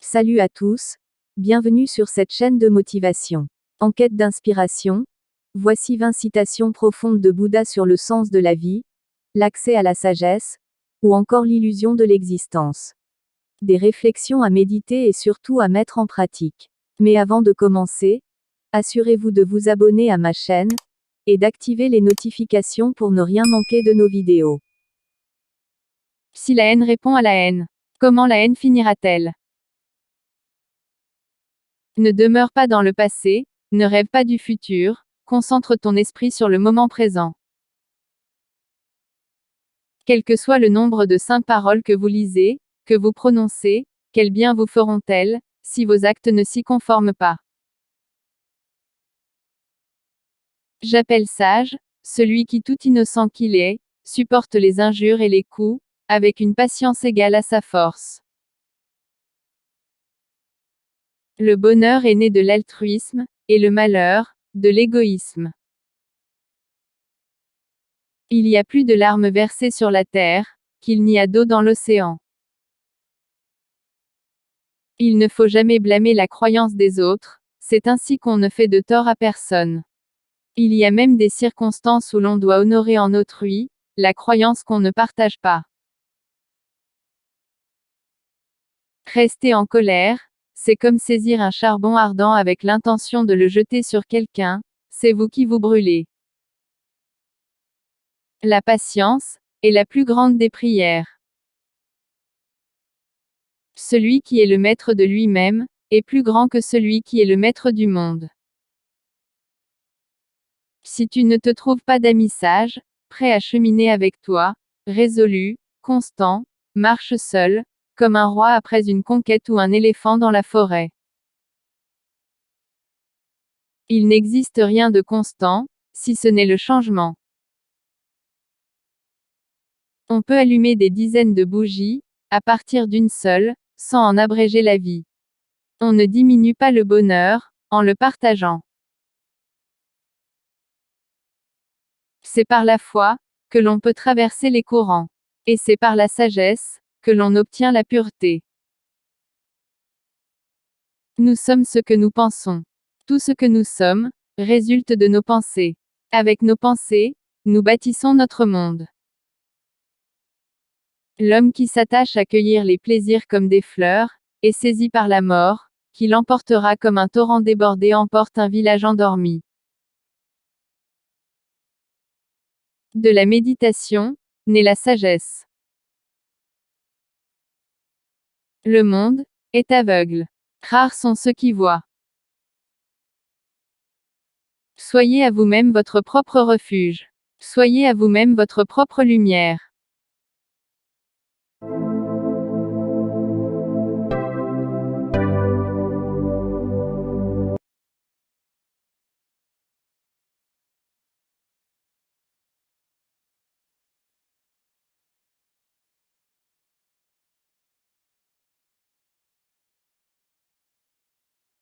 Salut à tous, bienvenue sur cette chaîne de motivation. En quête d'inspiration, voici 20 citations profondes de Bouddha sur le sens de la vie, l'accès à la sagesse, ou encore l'illusion de l'existence. Des réflexions à méditer et surtout à mettre en pratique. Mais avant de commencer, assurez-vous de vous abonner à ma chaîne, et d'activer les notifications pour ne rien manquer de nos vidéos. Si la haine répond à la haine, comment la haine finira-t-elle? Ne demeure pas dans le passé, ne rêve pas du futur, concentre ton esprit sur le moment présent. Quel que soit le nombre de saintes paroles que vous lisez, que vous prononcez, quel bien vous feront-elles, si vos actes ne s'y conforment pas? J'appelle sage, celui qui tout innocent qu'il est, supporte les injures et les coups, avec une patience égale à sa force. Le bonheur est né de l'altruisme, et le malheur, de l'égoïsme. Il y a plus de larmes versées sur la terre, qu'il n'y a d'eau dans l'océan. Il ne faut jamais blâmer la croyance des autres, c'est ainsi qu'on ne fait de tort à personne. Il y a même des circonstances où l'on doit honorer en autrui, la croyance qu'on ne partage pas. Rester en colère, c'est comme saisir un charbon ardent avec l'intention de le jeter sur quelqu'un, c'est vous qui vous brûlez. La patience est la plus grande des prières. Celui qui est le maître de lui-même est plus grand que celui qui est le maître du monde. Si tu ne te trouves pas d'amis sages, prêts à cheminer avec toi, résolus, constants, marche seul, comme un roi après une conquête ou un éléphant dans la forêt. Il n'existe rien de constant, si ce n'est le changement. On peut allumer des dizaines de bougies, à partir d'une seule, sans en abréger la vie. On ne diminue pas le bonheur, en le partageant. C'est par la foi, que l'on peut traverser les courants. Et c'est par la sagesse, que l'on obtient la pureté. Nous sommes ce que nous pensons. Tout ce que nous sommes, résulte de nos pensées. Avec nos pensées, nous bâtissons notre monde. L'homme qui s'attache à cueillir les plaisirs comme des fleurs, est saisi par la mort, qui l'emportera comme un torrent débordé emporte un village endormi. De la méditation, naît la sagesse. Le monde est aveugle. Rares sont ceux qui voient. Soyez à vous-même votre propre refuge. Soyez à vous-même votre propre lumière.